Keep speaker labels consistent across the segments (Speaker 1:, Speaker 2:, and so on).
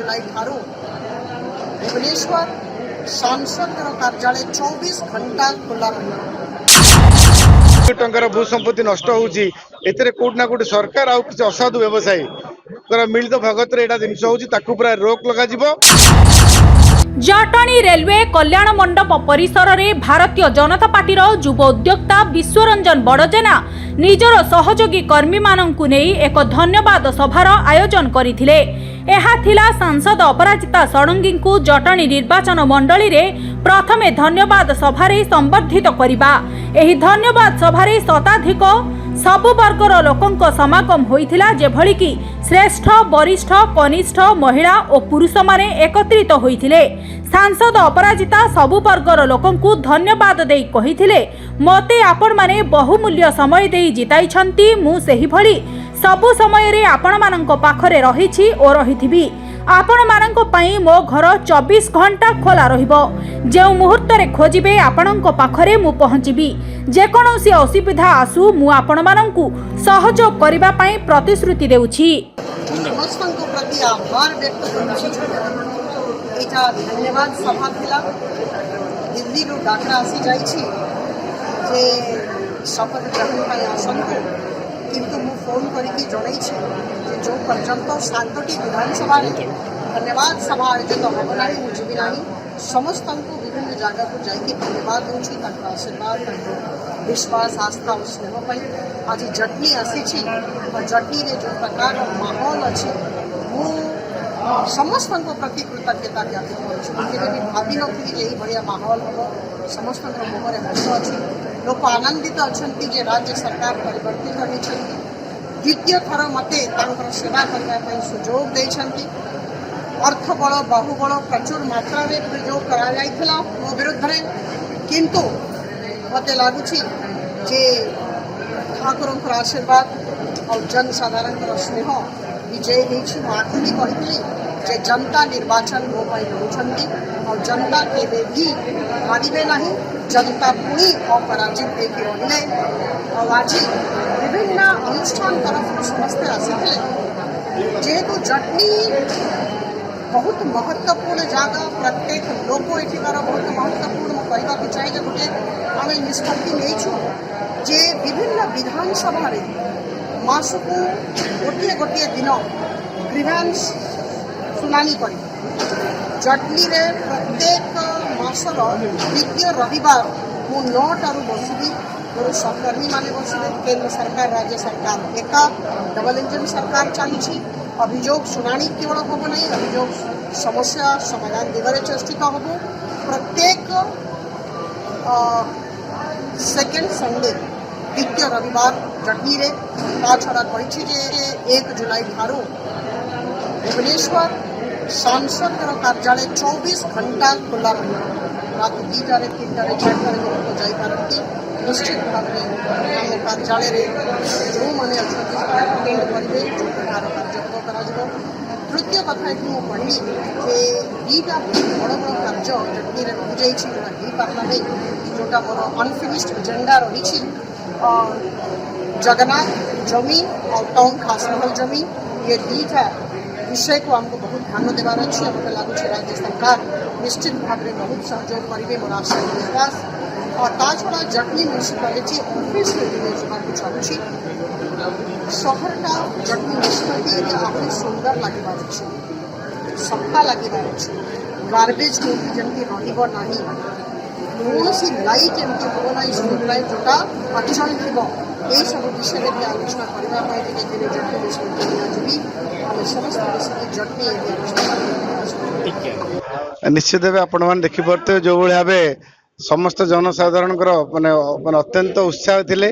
Speaker 1: जुलाई ठारू भुवनेश्वर सांसद कार्यालय 24 घंटा खुला रही।
Speaker 2: टंकार भू संपत्ति नष्ट होउची एतरे कोट ना कोट सरकार आउ किछ असाधु व्यवसायी मिलित भगत रे एटा जिंस होउची ताकू पूरा रोक लगा जिवो।
Speaker 3: जटणी रेलवे कल्याण मंडप परिसर में भारतीय जनता पार्टी युव उद्योक्ता विश्वरंजन बड़जेना निजर सहयोगी कर्मी मानंकु नेई एक धन्यवाद सभार आयोजन करथिले। एहा थिला सांसद अपराजिता षडंगी को जटणी निर्वाचन मंडली रे प्रथमे धन्यवाद सभारे संबर्धित करिबा। एही धन्यवाद सभारे शताधिक सबु वर्गर लोकंक समागम होइथिला, जेभଳି कि श्रेष्ठ वरिष्ठ कनिष्ठ महिला और पुरुष माने एकत्रित होइथिले। सांसद अपराजिता सबु वर्गर लोकंकु धन्यवाद देई कहिथिले, मते आपण माने बहुमूल्य समय देई जिताइछंती। मु सेही भଳି सबु समय रे आपण मानंक पाखरे रहिछि ओ रहिथिबि। आपण मानंक पई मो घर 24 घंटा खोला रहिबो। जे मुहूर्त रे खोजिबे आपणक पाखरे मु पहुंचिबि। जे कोनोसी असुविधा आसु मु आपण मानंकु सहयोग करिबा पई प्रतिश्रुति देउछि।
Speaker 1: समस्तक प्रति आभार व्यक्त करूछि। एटा धन्यवाद सभा थिला। दिल्ली रो डाकरा आसी जाइछि जे शपथ ग्रहण पई आसंतु, किंतु मु फोन करके जणाइछि जे जो पर्यंत 7टी विधानसभा धन्यवाद सभा आयोजित होब नाही मु जीवी नाही। समस्त विभिन्न जगह को जाइए धन्यवाद दूसरी आशीर्वाद विश्वास आस्था और स्नेह पाई आज जटनी आसी और जटनी रे जो प्रकार माहौल अच्छे मु समस्त प्रति कृतज्ञता ज्ञापित करें। भावी नी यही भाया माहौल हम समस्त मुहर हस अच्छे। लोक आनंदित अच्छा जे राज्य सरकार परिवर्तित होती। द्वितीय थर मत सेवा करने सुजोग देती। अर्थबल बाहुबल प्रचुर मात्रा रे प्रयोग करा मो विरुद्ध में, किंतु मत लगुच जे ठाकुर आशीर्वाद और जनसाधारण स्नेह विजय होती। कही जे जनता निर्वाचन मो लड़ुंट और जनता केवे भी हारे ना। जनता पुणी अपराजित होकर रहिले। और आज विभिन्न अनुष्ठान तरफ समस्ते आसी जेहेतु जटनी बहुत महत्वपूर्ण जगह प्रत्येक लोक एठिकार बहुत महत्वपूर्ण कहवाक चाहिए गोटे आम निष्पत्ति नहीं जे विभिन्न विधानसभा मास को गोटे गोटे दिन ग्रीवेंस शुनानी कर जटनी रे प्रत्येक मासर द्वितीय रविवार मु 9टारू बसबी। मोर सहकर्मी मैंने बसबे। केंद्र सरकार राज्य सरकार एका डबल इंजन सरकार चली। अभियोग शुनानी केवल हम ना, अभियोग समस्या समाधान दिगरे चेष्टित हम। प्रत्येक सेकेंड संडे द्वितीय रविवार जटनी रे छड़ा कही 1 जुलाई ठारू भुवनेश्वर सांसद कार्यालय 24 घंटा खुला रही। रात 2टार 3टार 4टार लोक जापारती। निश्चित भाव में आम कार्यालय जो मैंने अटेंड करेंगे जो प्रकार कार्यक्रम कर। तृतीय कथा ये कहली जे 2टा बड़ बड़ कार्य जटनी रही जाइए पार्ला जोटा मोर अनफिनिश्ड एजेंडा रही। जगन्नाथ जमी और टाउन खास महल जमी ये 2टा विषय को हमको बहुत ध्यान देवार अच्छे। मत लगुच राज्य सरकार निश्चित भाव में बहुत सहयोग करेंगे मोर आशा विश्वास। और ता छड़ा जटनी म्यूनिसिपालिटी ऑफिस जावाक चाहूँगी। सहरटा जटनी म्यूनिसिपालिटी आहरी सुंदर लगे सफा लगे गार्बेज कोटी जमी रहा कौन सी लाइट एमती हम ना स्ट्रीट लाइट जोटा अचल थी सब विषय में आलोचना करने जटनी म्यूनिसिपालिटी समस्त विषय जटनी आलोचना
Speaker 2: निश्चित भाव आपण मैंने देखिपे जो भाव समस्त जनसाधारण माने अत्यंत उत्साह थिले।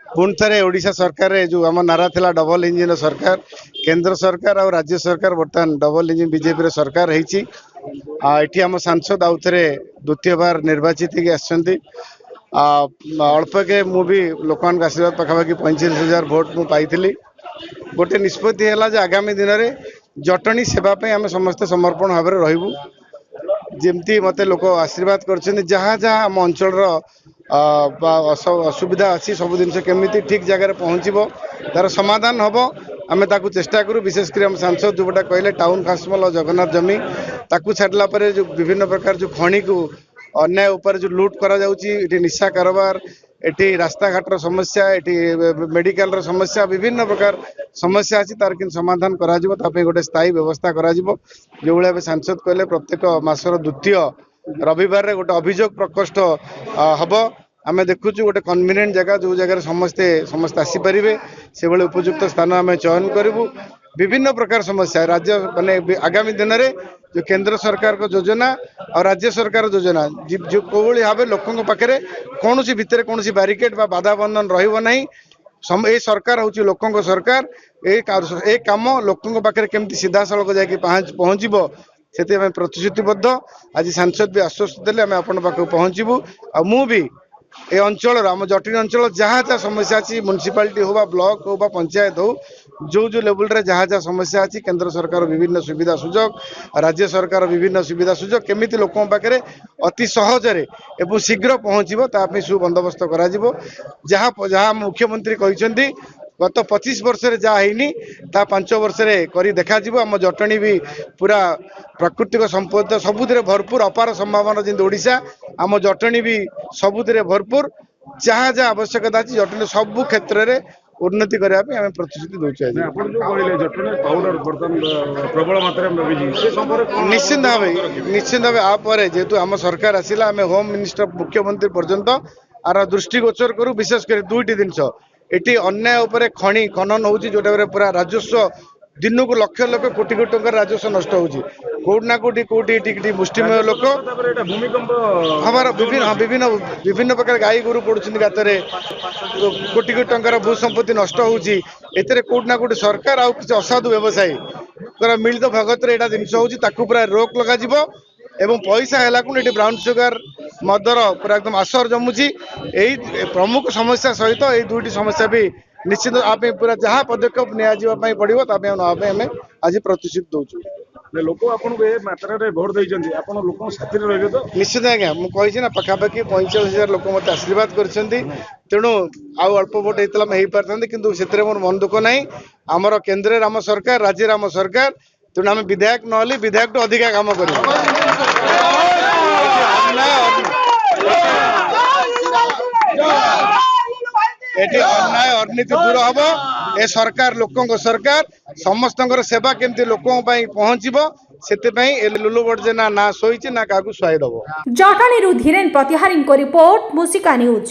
Speaker 2: पुणी थे ओडिशा सरकार जो आम नारा थिला डबल इंजिन सरकार, केंद्र सरकार और राज्य सरकार बर्तमान डबल इंजिन बीजेपी सरकार होती। ये आम सांसद आउ थे द्वितीय बार निर्वाचित अल्प के मु भी लोक आशीर्वाद पाखापाखि 35,000 भोट मु पाई। गोटे निष्पत्ति है आगामी दिन में जटनी सेवाई आम समस्ते समर्पण भाव में रही। जमती मत लोक आशीर्वाद कर जहाँ जहाँ आम अंचल असुविधा अच्छी सब जिन केमी ठीक जगह पहुँचब तार समाधान हम आम ताकू चेष्टा करूँ विशेष कर सांसद जोटा कहले टाउन खासमल और जगन्नाथ जमी ताकू छाड़ला परे जो विभिन्न प्रकार जो खणी को अन्याय उपर जो लूट करा जाउची एटी निशा कारोबार एटी रास्ता घाटर समस्या एटी मेडिकल समस्या विभिन्न प्रकार समस्या अच्छी तार कि समाधान करा गोटे स्थायी व्यवस्था करा जो भाई सांसद कहले प्रत्येक मासर द्वितीय रविवार रे गोटे अभियोग प्रकोष्ठ हम आम देखुचु गोटे कन्वीनियंट जगह जो जगह समस्ते आसीपारे से भाई उपयुक्त स्थान आम चयन करूँ विभिन्न प्रकार समस्या राज्य माने आगामी दिन में जो केंद्र सरकार को योजना और राज्य सरकार योजना जो कोई भाव लोकों पाखे कौन भितर कौन बारिकेड बा बाधा बंधन रही ए सरकार हूँ लोकों सरकार ए काम लोकों पाखे केमती सीधा सड़क जाकि पहुँचब से प्रतिश्रुतिबद्ध आज सांसद भी आश्वस्त देले आम आपण पाखु पहुँचबू आ मु भी ए अंचल आम जटिल अंचल जहाँ जहाँ समस्या अच्छी म्युनिसिपालिटी हो ब्लॉक हो पंचायत हो जो लेवल रे जहाँ जहाँ समस्या अच्छी केंद्र सरकार विभिन्न सुविधा सुजोग राज्य सरकार विभिन्न सुविधा सुजोग केमिति लोकों पाखे अति सहजरे एवं शीघ्र पहुँचब तापी सुबंदोबस्त करा जहाँ जहाँ मुख्यमंत्री कहते गत 25 वर्ष जहाँ है 5 वर्ष करी देखा आम जटणी भी पूरा प्राकृतिक संपद सबुतिर भरपूर अपार संभावना जमी ओडिशा आम जटणी भी सबुतिर भरपूर जहाँ जहाँ आवश्यकता अच्छी जटणी सबु क्षेत्र में उन्नति करने आम प्रतिश्रुति दूचे निश्चित भाव आप जेहेतु आम सरकार आसला आम होम मिनिस्टर मुख्यमंत्री पर्यंत आर दृष्टिगोचर करूँ विशेष कर दुईटी जिनस एटी अन्याय उपरे खणी खनन होउची जोटा पूरा राजस्व दिन को लक्ष लक्ष कोटी कोटी टंका राजस्व नष्ट होउची कोना कोटी मुष्टिमेय लोक हमारा विभिन्न विभिन्न प्रकार गाई गोरु पड़ुछन गातरे कोटी कोटी टंकार भू संपत्ति नष्ट होउची एतरे कोटना कोटी सरकार आ किछ असाधु व्यवसायी मिलित भगत रे एटा जिंस होउची ताकू पूरा रोक लगा जिवो एवं पैसा है ब्राउन सुगर मदर पूरा एकदम आसर जमुची यही प्रमुख समस्या सहित ये दुईटी समस्या भी निश्चित आप पूरा जहाँ पदक्षेप नि पड़ो आम आज प्रतिश्रुति दौचु
Speaker 4: लोक आपको भोट देते लोक साथी रही तो
Speaker 2: निश्चित आज्ञा मुझे ना पखापाखि 45,000 लोक मत आशीर्वाद करेणु आउ अल्प भोट होता पारता कि से मोर मन दुख ना आमर केन्द्र आम सरकार राज्य आम सरकार तेणु आम विधायक नहले विधायक टू अधिका काम कर अन्याय अनिति दूर हम ए सरकार लोकों सरकार समस्त सेवा केमती लोकों पहुँचब से लुलुबड़ जेना ना शोची ना क्या शुआई दब
Speaker 3: जटणी धीरेन प्रतिहारी रिपोर्ट मुसिका न्यूज।